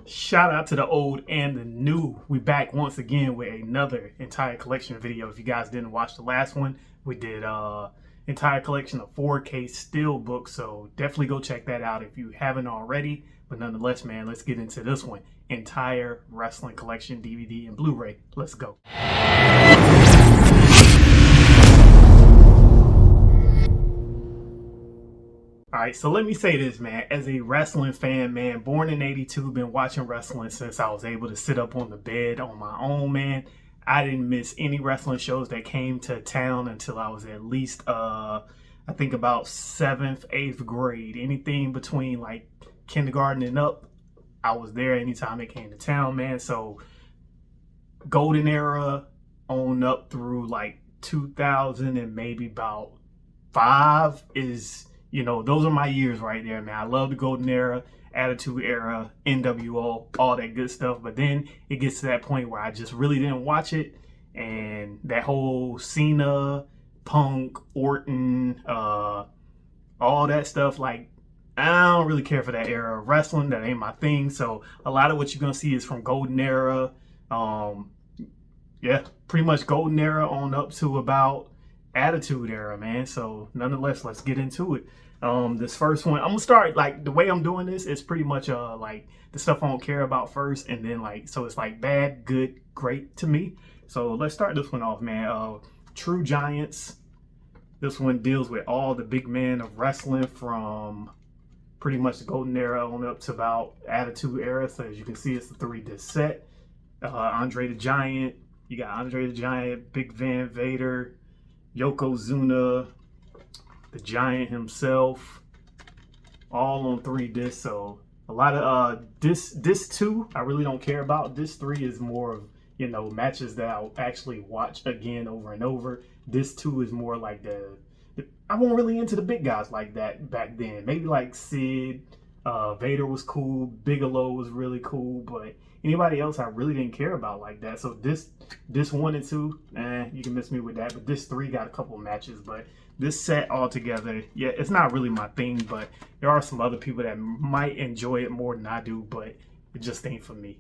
Shout out to the old and the new. We back once again with another entire collection video. If you guys didn't watch the last one, we did entire collection of 4K steel books, so definitely go check that out if you haven't already. But nonetheless, man, let's get into this one. Entire wrestling collection, DVD and Blu-ray. Let's go. All right, so let me say this, man. As a wrestling fan, man, born in '82, been watching wrestling since I was able to sit up on the bed on my own, man. I didn't miss any wrestling shows that came to town until I was at least, I think about 7th, 8th grade. Anything between like kindergarten and up, I was there anytime it came to town, man. So golden era on up through like 2000 and maybe about 5 is... You know, those are my years right there, man. I love the golden era, attitude era, NWO, all that good stuff. But then it gets to that point where I just really didn't watch it. And that whole Cena, Punk, Orton, all that stuff, like, I don't really care for that era of wrestling. That ain't my thing. So a lot of what you're going to see is from golden era. Yeah, pretty much golden era on up to about attitude era, man. So nonetheless, let's get into it. This first one, I'm gonna start like the way I'm doing this is pretty much like the stuff I don't care about first, and then like, so it's like bad, good, great to me. So let's start this one off, man. True Giants. This one deals with all the big men of wrestling from pretty much the golden era on up to about attitude era. So as you can see, it's a 3-disc set. Andre the Giant, you got Andre the Giant, Big Van Vader, Yokozuna, the Giant himself, all on 3 discs. So a lot of disc 2 I really don't care about. Disc 3 is more of, you know, matches that I'll actually watch again over and over. Disc 2 is more like the I wasn't really into the big guys like that back then. Maybe like Sid, Vader was cool, Bigelow was really cool, but anybody else I really didn't care about like that. So this 1 and 2, you can miss me with that. But this 3 got a couple of matches. But this set altogether, yeah, it's not really my thing. But there are some other people that might enjoy it more than I do, but it just ain't for me.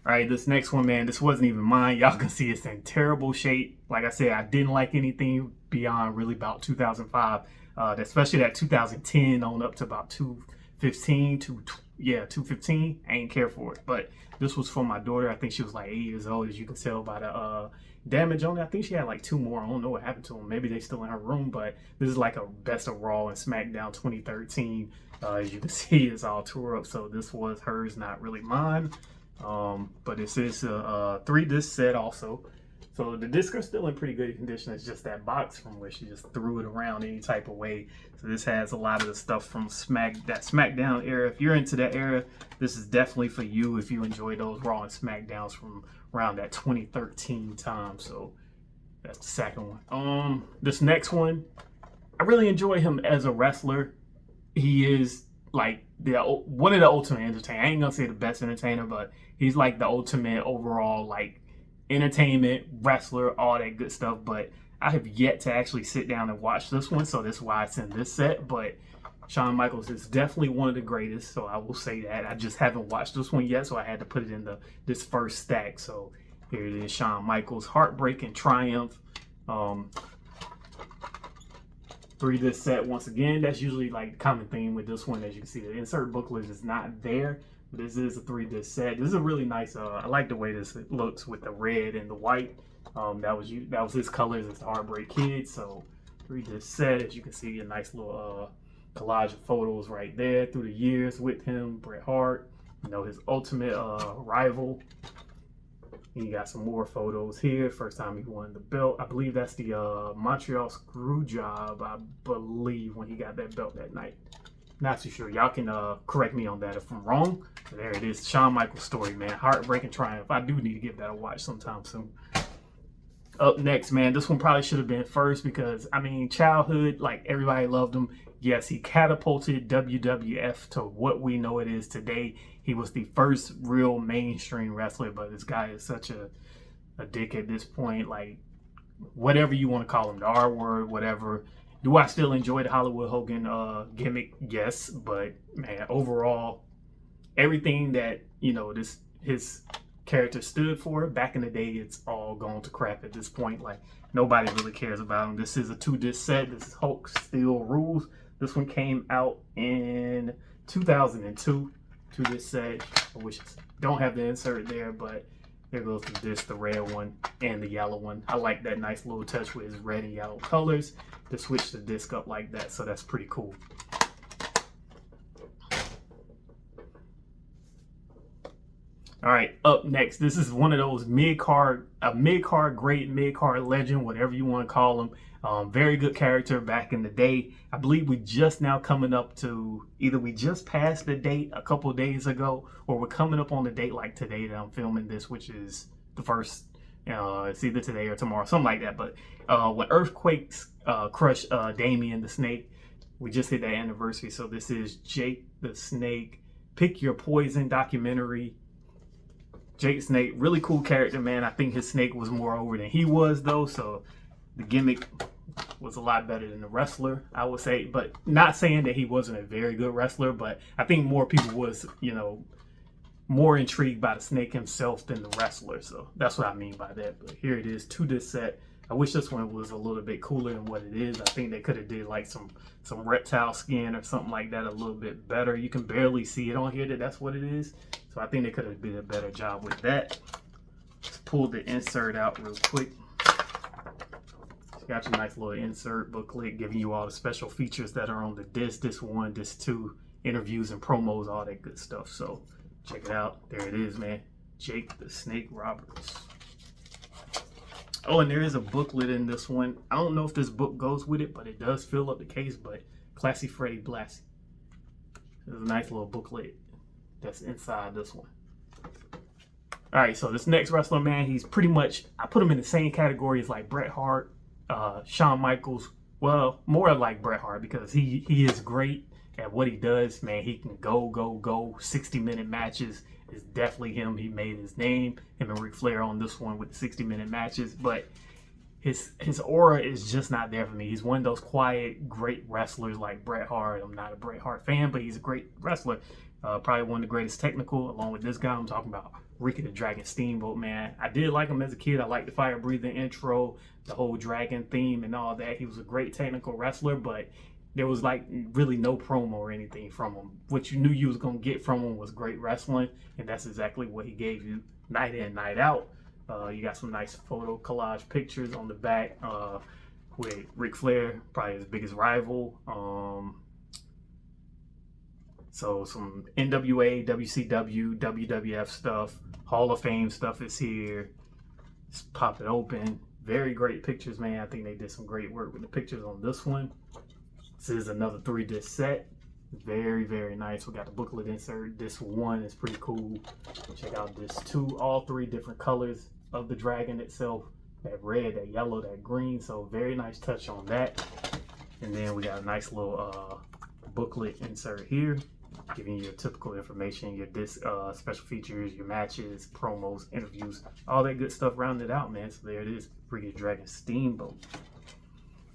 All right, this next one, man, this wasn't even mine. Y'all can see it's in terrible shape. Like I said, I didn't like anything beyond really about 2005, especially that 2010 on up to about 215. I ain't care for it, but this was for my daughter. I think she was like 8 years old, as you can tell by the damage on it. I think she had like 2 more. I don't know what happened to them. Maybe they still in her room, but this is like a best of Raw and SmackDown 2013. As you can see, it's all tore up. So this was hers, not really mine. But this is a 3-disc set also. So the discs are still in pretty good condition. It's just that box from where she just threw it around any type of way. So this has a lot of the stuff from that SmackDown era. If you're into that era, this is definitely for you if you enjoy those Raw and SmackDowns from around that 2013 time. So that's the second one. This next one, I really enjoy him as a wrestler. He is like one of the ultimate entertainers. I ain't gonna say the best entertainer, but he's like the ultimate overall like entertainment wrestler, all that good stuff. But I have yet to actually sit down and watch this one, so that's why it's in this set. But Shawn Michaels is definitely one of the greatest, so I will say that. I just haven't watched this one yet, so I had to put it in this first stack. So here it is, Shawn Michaels, Heartbreak and Triumph. 3-disc set once again. That's usually like the common theme with this one. As you can see, the insert booklet is not there. This is a 3-disc set. This is a really nice. I like the way this looks with the red and the white. That was his colors as the Heartbreak Kid. So 3-disc set. As you can see, a nice little collage of photos right there through the years with him, Bret Hart. You know, his ultimate rival. And you got some more photos here. First time he won the belt. I believe that's the Montreal Screwjob. I believe when he got that belt that night. Not too sure. Y'all can correct me on that if I'm wrong. But there it is. Shawn Michaels story, man. Heartbreak and Triumph. I do need to give that a watch sometime soon. Up next, man. This one probably should have been first because, I mean, childhood, like everybody loved him. Yes, he catapulted WWF to what we know it is today. He was the first real mainstream wrestler, but this guy is such a dick at this point. Like, whatever you want to call him, the R word, whatever. Do I still enjoy the Hollywood Hogan gimmick? Yes, but man, overall, everything that, you know, his character stood for back in the day, it's all gone to crap at this point. Like, nobody really cares about him. This is a 2-disc set. This is Hulk Still Rules. This one came out in 2002. 2-disc set. I wish I don't have the insert there, but there goes the disc, the red one and the yellow one. I like that nice little touch with his red and yellow colors to switch the disc up like that, so that's pretty cool. All right, up next, this is one of those mid-card great, mid-card legend, whatever you want to call him. Very good character back in the day. I believe we just now coming up to, either we just passed the date a couple of days ago, or we're coming up on the date like today that I'm filming this, which is the first, it's either today or tomorrow, something like that. But when earthquakes crushed Damien the Snake, we just hit that anniversary. So this is Jake the Snake, Pick Your Poison documentary. Jake Snake, really cool character, man. I think his snake was more over than he was, though, so the gimmick was a lot better than the wrestler, I would say. But not saying that he wasn't a very good wrestler, but I think more people was, you know, more intrigued by the snake himself than the wrestler. So that's what I mean by that. But here it is, 2-disc set. I wish this one was a little bit cooler than what it is. I think they could have did like some reptile skin or something like that a little bit better. You can barely see it on here that that's what it is. So I think they could have did a better job with that. Let's pull the insert out real quick. Got your nice little insert booklet giving you all the special features that are on the disc, disc 1, disc 2, interviews and promos, all that good stuff. So check it out. There it is, man. Jake the Snake Roberts. Oh, and there is a booklet in this one. I don't know if this book goes with it, but it does fill up the case. But Classy Freddy Blassie. There's a nice little booklet that's inside this one. All right, so this next wrestler, man, he's pretty much, I put him in the same category as like Bret Hart, Shawn Michaels. Well, more like Bret Hart because he is great at what he does, man. He can go 60-minute matches. Is definitely him. He made his name, him and Ric Flair on this one with the 60-minute matches, but his aura is just not there for me. He's one of those quiet, great wrestlers like Bret Hart. I'm not a Bret Hart fan, but he's a great wrestler. Probably one of the greatest technical, along with this guy I'm talking about, Ricky the Dragon Steamboat, man. I did like him as a kid. I liked the fire breathing intro, the whole dragon theme and all that. He was a great technical wrestler, but there was like really no promo or anything from him. What you knew you was going to get from him was great wrestling, and that's exactly what he gave you night in, night out. You got some nice photo collage pictures on the back with Ric Flair, probably his biggest rival. So some NWA, WCW, WWF stuff, Hall of Fame stuff is here. Just pop it open. Very great pictures, man. I think they did some great work with the pictures on this one. This is another 3-disc set. Very, very nice. We got the booklet insert. Disc 1 is pretty cool. Check out disc 2. All 3 different colors of the dragon itself. That red, that yellow, that green. So very nice touch on that. And then we got a nice little booklet insert here, giving you your typical information, your disc special features, your matches, promos, interviews, all that good stuff rounded out, man. So there it is. Ricky the Dragon Steamboat.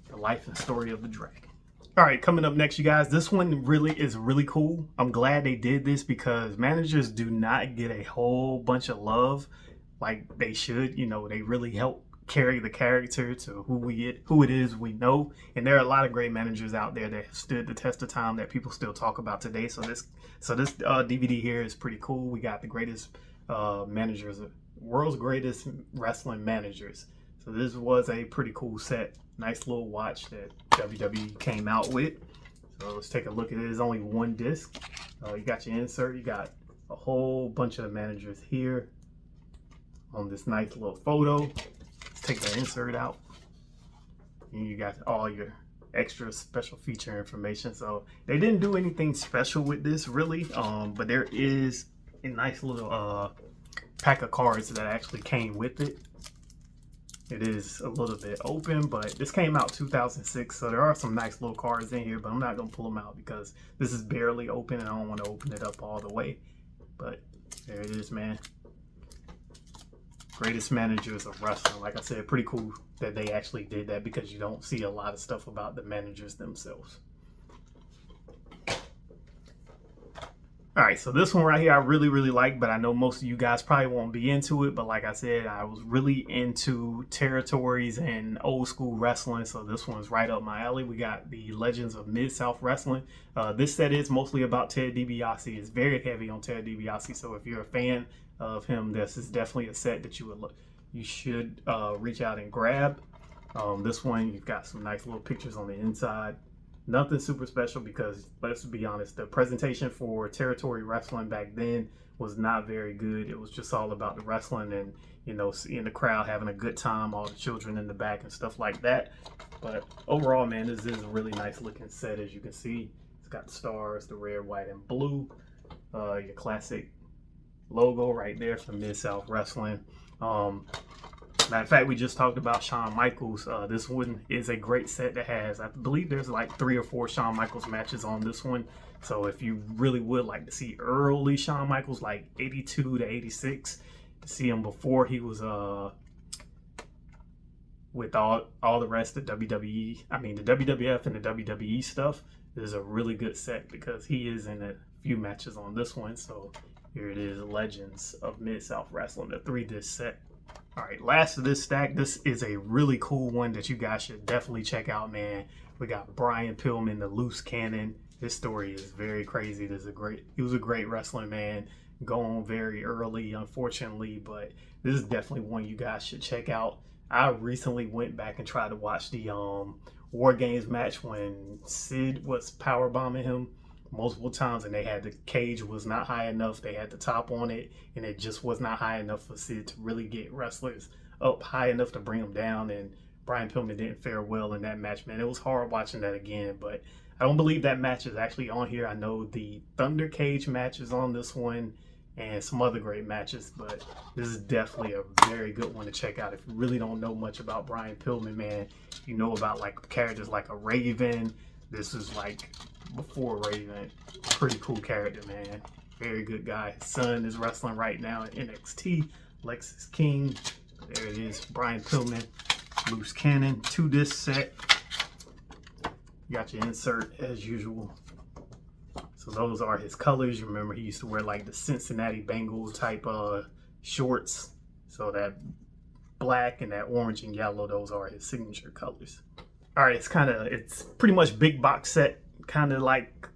The life and story of the dragon. All right, coming up next, you guys, this one really is really cool. I'm glad they did this because managers do not get a whole bunch of love like they should. You know, they really help carry the character to who it is we know. And there are a lot of great managers out there that have stood the test of time that people still talk about today. So this DVD here is pretty cool. We got the greatest managers, world's greatest wrestling managers. So this was a pretty cool set. Nice little watch that WWE came out with. So let's take a look at it. There's only 1 disc. You got your insert. You got a whole bunch of managers here on this nice little photo. Let's take the insert out. And you got all your extra special feature information. So they didn't do anything special with this really, but there is a nice little pack of cards that actually came with it. It is a little bit open, but this came out 2006, so there are some nice little cards in here, but I'm not going to pull them out because this is barely open and I don't want to open it up all the way. But there it is, man. Greatest managers of wrestling. Like I said, pretty cool that they actually did that because you don't see a lot of stuff about the managers themselves. All right, so this one right here I really like, but I know most of you guys probably won't be into it. But like I said, I was really into territories and old school wrestling, so this one's right up my alley. We got the Legends of Mid-South Wrestling. This set is mostly about Ted DiBiase. It's very heavy on Ted DiBiase, so if you're a fan of him, this is definitely a set that you should reach out and grab. This one, you've got some nice little pictures on the inside. Nothing super special because, let's be honest, the presentation for territory wrestling back then was not very good. It was just all about the wrestling and, you know, seeing the crowd having a good time, all the children in the back and stuff like that. But overall, man, this is a really nice looking set. As you can see, it's got the stars, the red, white, and blue. Your classic logo right there for Mid-South Wrestling. Matter of fact, we just talked about Shawn Michaels. This one is a great set that has, I believe there's like 3 or 4 Shawn Michaels matches on this one. So if you really would like to see early Shawn Michaels, like 82 to 86, to see him before he was with all the rest of WWE, I mean the WWF and the WWE stuff, this is a really good set because he is in a few matches on this one. So here it is, Legends of Mid-South Wrestling, the 3-disc set. All right, last of this stack, this is a really cool one that you guys should definitely check out, man. We got Brian Pillman, the loose cannon. His story is very crazy. He was a great wrestling man, going very early, unfortunately, but this is definitely one you guys should check out. I recently went back and tried to watch the War Games match when Sid was powerbombing him multiple times, and the cage was not high enough. They had the top on it, and it just was not high enough for Sid to really get wrestlers up high enough to bring them down. And Brian Pillman didn't fare well in that match, man. It was hard watching that again, but I don't believe that match is actually on here. I know the Thunder Cage match is on this one and some other great matches, but this is definitely a very good one to check out if you really don't know much about Brian Pillman, man. You know about like characters like a Raven. This is like before Raven. Pretty cool character, man. Very good guy. His son is wrestling right now in NXT. Lexis King. There it is. Brian Pillman. Loose cannon. 2-disc set. You got your insert as usual. So those are his colors. You remember he used to wear like the Cincinnati Bengals type shorts. So that black and that orange and yellow, those are his signature colors. All right, it's pretty much big box set, kind of like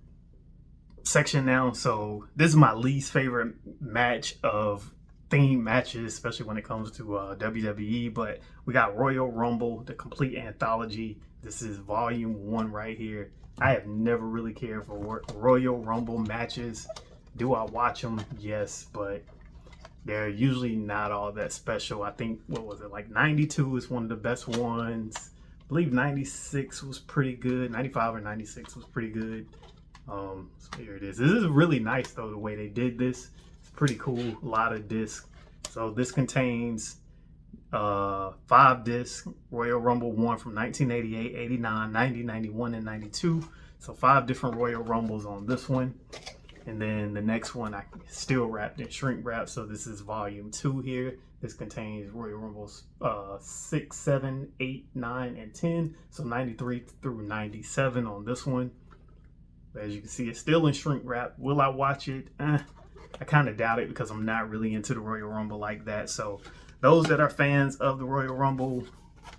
section now. So this is my least favorite match of theme matches, especially when it comes to WWE. But we got Royal Rumble, the complete anthology. This is volume 1 right here. I have never really cared for Royal Rumble matches. Do I watch them? Yes, but they're usually not all that special. I think, what was it, like 92 is one of the best ones. I believe 96 was pretty good. 95 or 96 was pretty good. So here it is. This is really nice though, the way they did this. It's pretty cool. A lot of discs. So this contains 5 discs. Royal Rumble 1 from 1988, 89, 90, 91, and 92. So 5 different Royal Rumbles on this one. And then the next one I still wrapped in shrink wrap. So this is volume 2 here. This contains Royal Rumbles 6, 7, 8, 9, and 10. So 93 through 97 on this one. As you can see, it's still in shrink wrap. Will I watch it? I kind of doubt it because I'm not really into the Royal Rumble like that. So those that are fans of the Royal Rumble,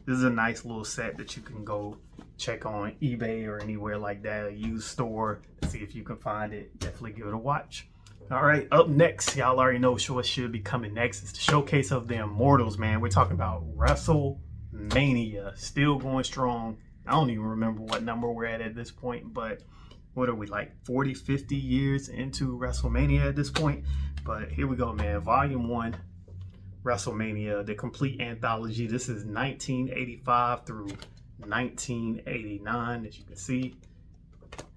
this is a nice little set that you can go check on eBay or anywhere like that, a used store, to see if you can find it. Definitely give it a watch. All right, up next, y'all already know what should be coming next. It's the showcase of the Immortals, man. We're talking about WrestleMania, still going strong. I don't even remember what number we're at this point, but what are we, like 40, 50 years into WrestleMania at this point? But here we go, man. Volume 1, WrestleMania, the complete anthology. This is 1985 through 1989, as you can see.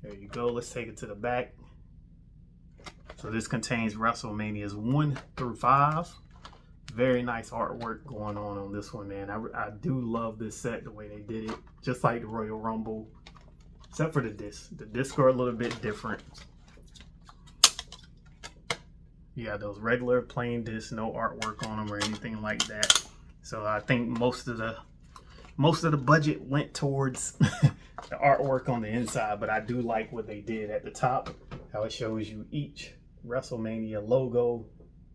There you go. Let's take it to the back. So this contains WrestleManias 1 through 5. Very nice artwork going on this one, man. I do love this set, the way they did it. Just like the Royal Rumble, except for the discs. The discs are a little bit different. You got those regular plain discs, no artwork on them or anything like that. So I think most of the budget went towards the artwork on the inside, but I do like what they did at the top, how it shows you each WrestleMania logo.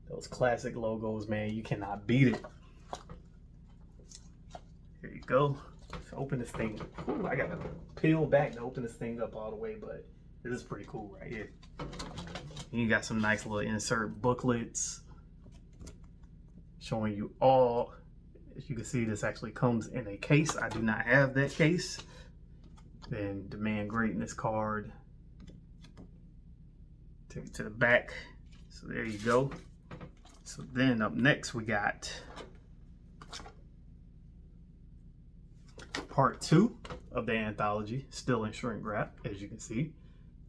Those classic logos, man, you cannot beat it. Here you go. Let's open this thing. Ooh, I gotta peel back to open this thing up all the way, but this is pretty cool right here. You got some nice little insert booklets showing you all. As you can see, this actually comes in a case. I do not have that case. Then Demand Greatness card. Take it to the back. So there you go. So then up next we got part 2 of the anthology, still in shrink wrap, as you can see.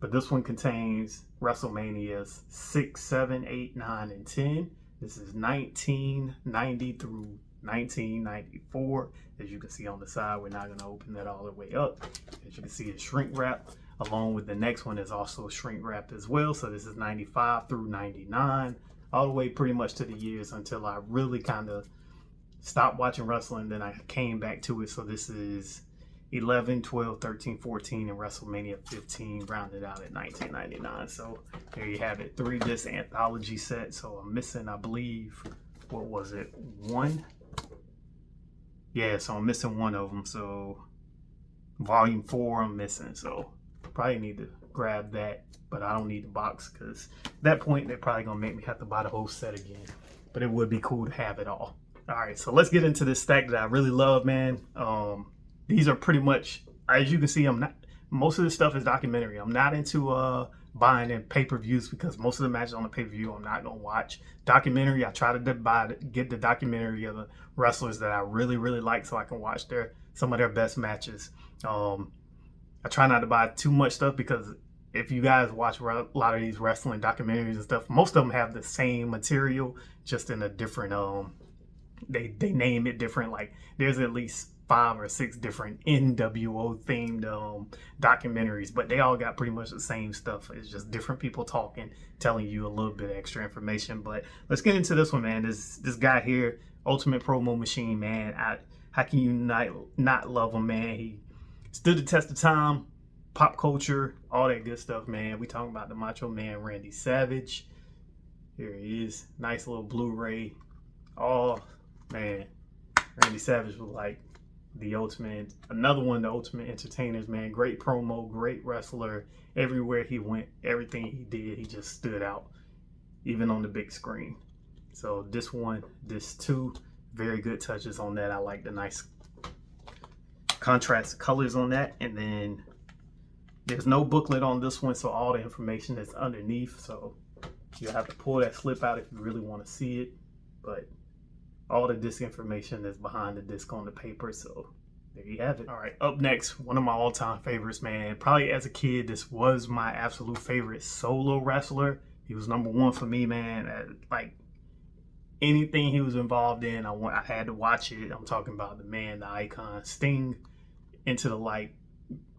But this one contains WrestleManias 6, 7, 8, 9, and 10. This is 1990 through 1994. As you can see on the side, we're not going to open that all the way up. As you can see, it's shrink wrap. Along with the next one is also shrink wrapped as well. So this is 95 through 99, all the way pretty much to the years until I really kind of stopped watching wrestling. Then I came back to it. So this is 11, 12, 13, 14, and WrestleMania 15 rounded out at 1999. So there you have it, 3-disc anthology set. So I'm missing, I believe, what was it, 1? Yeah, so I'm missing one of them. So volume 4 I'm missing. So probably need to grab that, but I don't need the box because at that point they're probably gonna make me have to buy the whole set again. But it would be cool to have it all. All right, so let's get into this stack that I really love, man. These are pretty much, as you can see, I'm not, most of this stuff is documentary. I'm not into buying in pay-per-views because most of the matches on the pay-per-view I'm not gonna watch. Documentary, I try to get the documentary of the wrestlers that I really, really like so I can watch some of their best matches. I try not to buy too much stuff because if you guys watch a lot of these wrestling documentaries and stuff, most of them have the same material, just in a different, they name it different. Like there's at least 5 or 6 different NWO themed documentaries, but they all got pretty much the same stuff. It's just different people talking, telling you a little bit of extra information. But let's get into this one, man. This guy here, Ultimate Promo Machine, man. How can you not love him, man? He stood the test of time, pop culture, all that good stuff, man. We talking about the Macho Man Randy Savage. Here he is, nice little Blu-ray. Oh man, Randy Savage was like the ultimate, another one of the ultimate entertainers, man. Great promo, great wrestler. Everywhere he went, everything he did, he just stood out, even on the big screen. So this 2, very good touches on that. I like the nice contrast colors on that. And then there's no booklet on this one, so all the information is underneath. So you have to pull that slip out if you really want to see it. But all the disc information is behind the disc on the paper, so there you have it. All right, up next, one of my all-time favorites, man. Probably as a kid, this was my absolute favorite solo wrestler. He was number 1 for me, man. Like anything he was involved in, I had to watch it. I'm talking about the man, the icon, Sting, Into the Light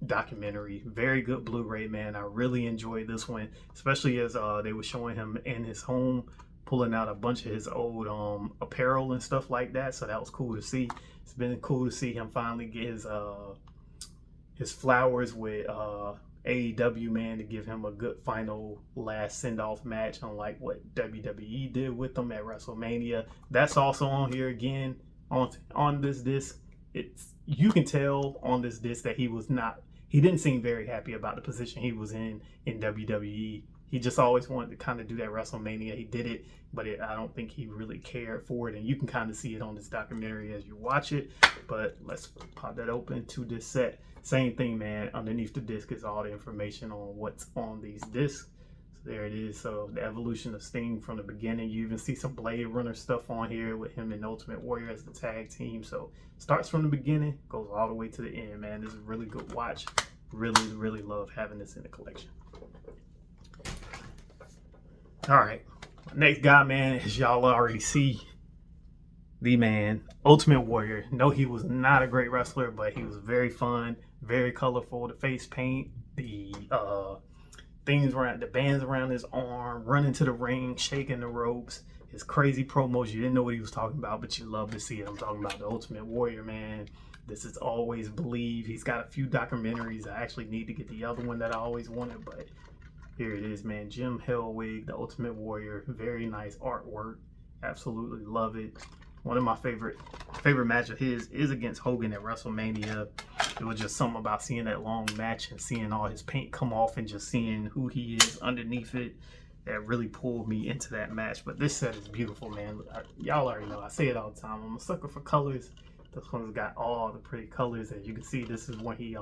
documentary. Very good Blu-ray, man. I really enjoyed this one, especially as they were showing him in his home, pulling out a bunch of his old apparel and stuff like that. So that was cool to see. It's been cool to see him finally get his flowers with AEW, man, to give him a good final last send-off match, unlike what WWE did with him at WrestleMania. That's also on here again on this disc. You can tell on this disc that he didn't seem very happy about the position he was in WWE. He just always wanted to kind of do that WrestleMania. He did it, but I don't think he really cared for it. And you can kind of see it on this documentary as you watch it. But let's pop that open to this set. Same thing, man. Underneath the disc is all the information on what's on these discs. So there it is. So the evolution of Sting from the beginning. You even see some Blade Runner stuff on here with him and Ultimate Warrior as the tag team. So starts from the beginning, goes all the way to the end, man. This is a really good watch. Really, really love having this in the collection. All right, next guy, man, as y'all already see, the man, Ultimate Warrior. No, he was not a great wrestler, but he was very fun, very colorful. The face paint, the things around, the bands around his arm, running to the ring, shaking the ropes, his crazy promos. You didn't know what he was talking about, but you love to see it. I'm talking about the Ultimate Warrior, man. This is Always Believe. He's got a few documentaries. I actually need to get the other one that I always wanted, but Here it is, man. Jim Hellwig, The Ultimate Warrior. Very nice artwork. Absolutely love it. One of my favorite match of his is against Hogan at WrestleMania. It was just something about seeing that long match and seeing all his paint come off and just seeing who he is underneath it that really pulled me into that match. But this set is beautiful, man. Y'all already know, I say it all the time. I'm a sucker for colors. This one's got all the pretty colors. As you can see, this is when he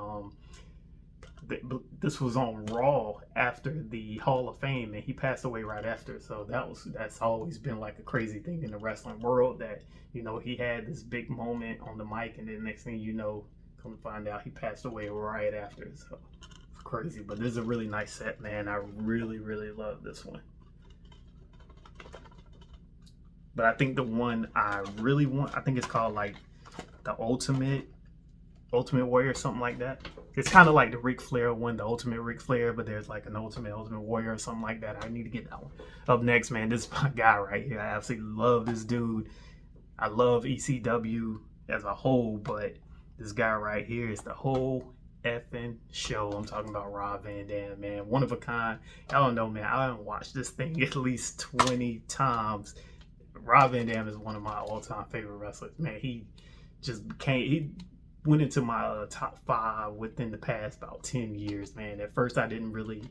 this was on Raw after the Hall of Fame, and he passed away right after. So that's always been like a crazy thing in the wrestling world, that, you know, he had this big moment on the mic, and then next thing you know, come to find out he passed away right after. So it's crazy. But this is a really nice set, man. I really love this one. But I think the one I really want, I think it's called like the Ultimate Warrior, something like that. It's kind of like the Ric Flair one, the Ultimate Ric Flair, but there's like an Ultimate Warrior or something like that. I need to get that one. Up next, man, this is my guy right here. I absolutely love this dude. I love ECW as a whole, but this guy right here is the whole effing show. I'm talking about Rob Van Dam, man. One of a kind. I don't know, man. I haven't watched this thing at least 20 times. Rob Van Dam is one of my all-time favorite wrestlers, man. He went into my top 5 within the past about 10 years, man. At first, I didn't really,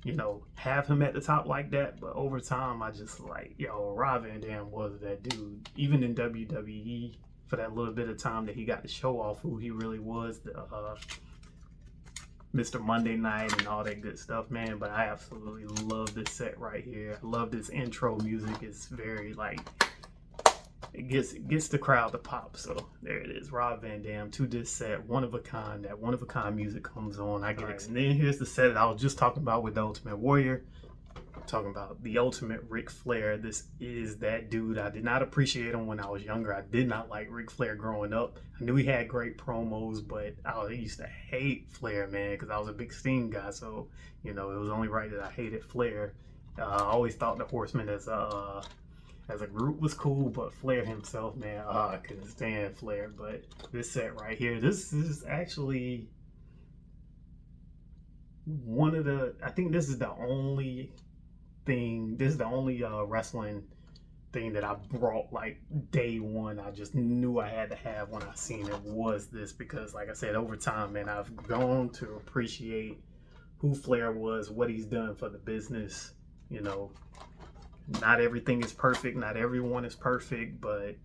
you know, have him at the top like that, but over time, I just like, yo, Rob Van Dam was that dude. Even in WWE, for that little bit of time that he got to show off who he really was, Mr. Monday Night and all that good stuff, man. But I absolutely love this set right here. I love this intro music. It's very like, it gets the crowd to pop. So there it is, Rob Van Dam to this set, one of a kind. That one of a kind music comes on, I get it. And then here's the set that I was just talking about with the Ultimate Warrior. I'm talking about the Ultimate Ric Flair. This is that dude. I did not appreciate him when I was younger. I did not like Ric Flair growing up. I knew he had great promos, but I used to hate Flair, man, because I was a big Sting guy. So, you know, it was only right that I hated Flair. I always thought the Horsemen as a group was cool, but Flair himself, man, I couldn't stand Flair. But this set right here, this is actually one of the, I think this is the only wrestling thing that I brought like day one. I just knew I had to have when I seen it was this, because like I said, over time, man, I've grown to appreciate who Flair was, what he's done for the business. You know, not everything is perfect, not everyone is perfect, but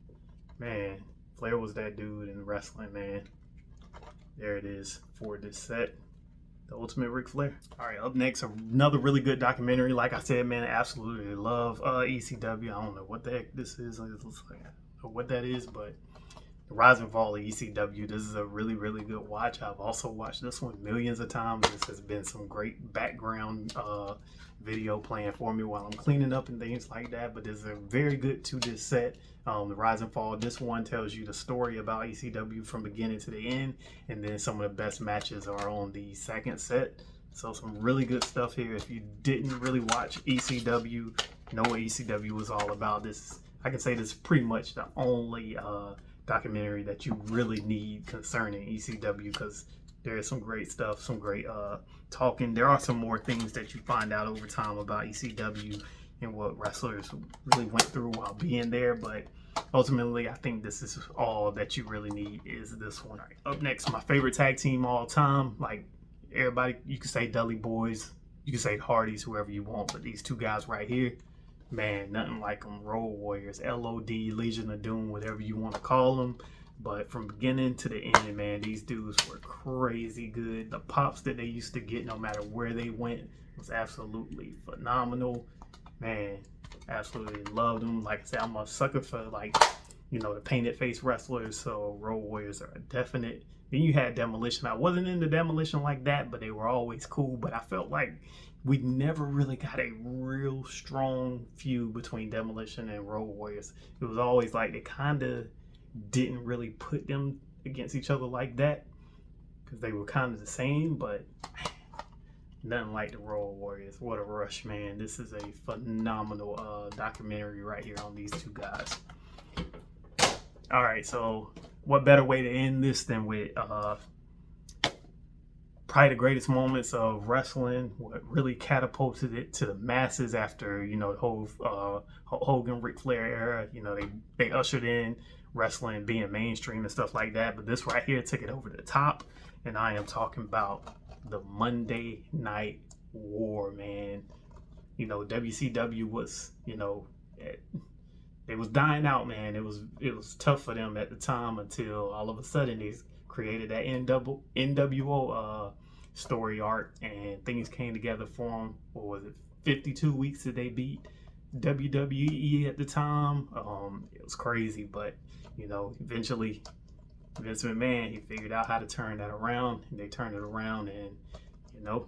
man, Flair was that dude in wrestling, man. There it is for this set, the Ultimate Ric Flair. All right, up next, another really good documentary. Like I said, man, I absolutely love ECW. I don't know what the heck this is. I don't know what that is, but the rise and fall of ECW. This is a really good watch. I've also watched this one millions of times. This has been some great background video playing for me while I'm cleaning up and things like that. But this is a very good to this set. The rise and fall. This one tells you the story about ECW from beginning to the end, and then some of the best matches are on the second set. So some really good stuff here. If you didn't really watch ECW, know what ECW was all about. This, I can say, this is pretty much the only documentary that you really need concerning ECW, because there is some great stuff, some great talking. There are some more things that you find out over time about ECW and what wrestlers really went through while being there, but ultimately I think this is all that you really need is this one. Right, up next, my favorite tag team all time. Like everybody, you can say Dudley Boys, you can say Hardys, whoever you want, but these two guys right here, man, nothing like them. Road Warriors, LOD, Legion of Doom, whatever you want to call them. But from beginning to the end, man, these dudes were crazy good. The pops that they used to get, no matter where they went, was absolutely phenomenal. Man, absolutely loved them. Like I said, I'm a sucker for, like, you know, the painted face wrestlers. So Road Warriors are a definite. Then you had Demolition. I wasn't into Demolition like that, but they were always cool. But I felt like we never really got a real strong feud between Demolition and Road Warriors. It was always like they kind of didn't really put them against each other like that, because they were kind of the same, but nothing like the Road Warriors. What a rush, man. This is a phenomenal documentary right here on these two guys. All right, so what better way to end this than with probably the greatest moments of wrestling. What really catapulted it to the masses after, you know, the whole Hogan, Ric Flair era. You know, they ushered in wrestling being mainstream and stuff like that. But this right here took it over the top. And I am talking about the Monday Night War, man. You know, WCW was, you know, it was dying out, man. It was tough for them at the time until all of a sudden they created that NWO story arc, and things came together for them. What was it? 52 weeks that they beat WWE at the time. It was crazy, but you know, eventually Vince McMahon, he figured out how to turn that around, and they turned it around, and you know,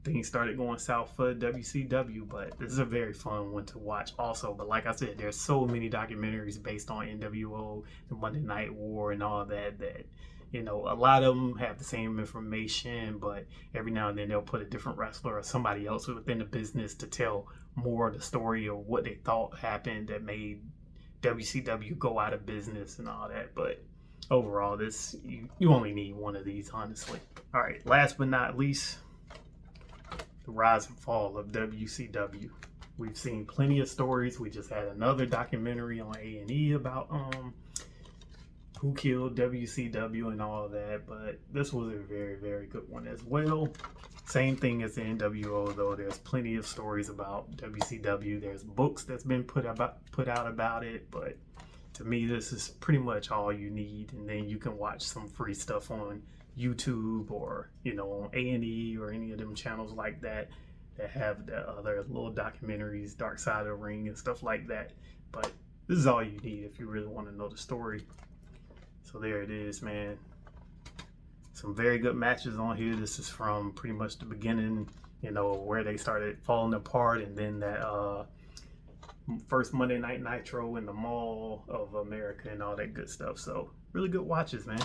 things started going south for WCW. But this is a very fun one to watch also. But like I said, there's so many documentaries based on NWO, the Monday Night War, and all that you know, a lot of them have the same information, but every now and then they'll put a different wrestler or somebody else within the business to tell more of the story or what they thought happened that made WCW go out of business and all that. But overall, this you only need one of these, honestly. All right, last but not least, the rise and fall of WCW. We've seen plenty of stories. We just had another documentary on A&E about who killed WCW and all that, but this was a very, very good one as well. Same thing as the NWO, though. There's plenty of stories about WCW. There's books that's been put out about it, but to me, this is pretty much all you need. And then you can watch some free stuff on YouTube or, you know, on A&E or any of them channels like that have the other little documentaries, Dark Side of the Ring and stuff like that. But this is all you need if you really want to know the story. So there it is, man. Some very good matches on here. This is from pretty much the beginning, you know, where they started falling apart, and then that first Monday Night Nitro in the Mall of America and all that good stuff. So really good watches, man.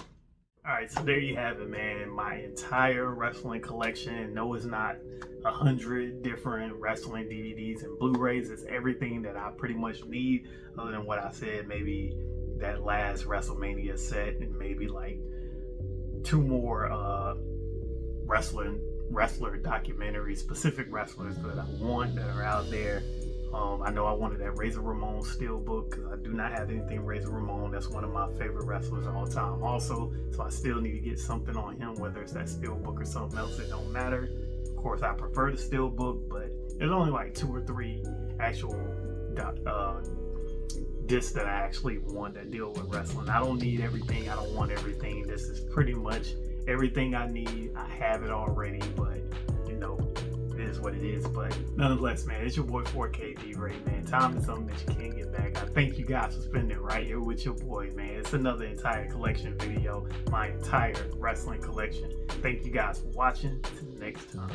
All right, so there you have it, man. My entire wrestling collection. No, it's not 100 different wrestling DVDs and Blu-rays. It's everything that I pretty much need, other than what I said, maybe that last WrestleMania set and maybe like 2 more wrestler documentaries, specific wrestlers that I want that are out there. I know I wanted that Razor Ramon steelbook because I do not have anything Razor Ramon. That's one of my favorite wrestlers of all time also. So I still need to get something on him, whether it's that steelbook or something else. It don't matter. Of course, I prefer the steelbook, but there's only like 2 or 3 actual discs that I actually want that deal with wrestling. I don't need everything. I don't want everything. This is pretty much everything I need. I have it already, but you know, it is what it is. But nonetheless, man, it's your boy 4K B-Ray, man. Time is something that you can't get back. I thank you guys for spending it right here with your boy, man. It's another entire collection video, my entire wrestling collection. Thank you guys for watching. Till next time.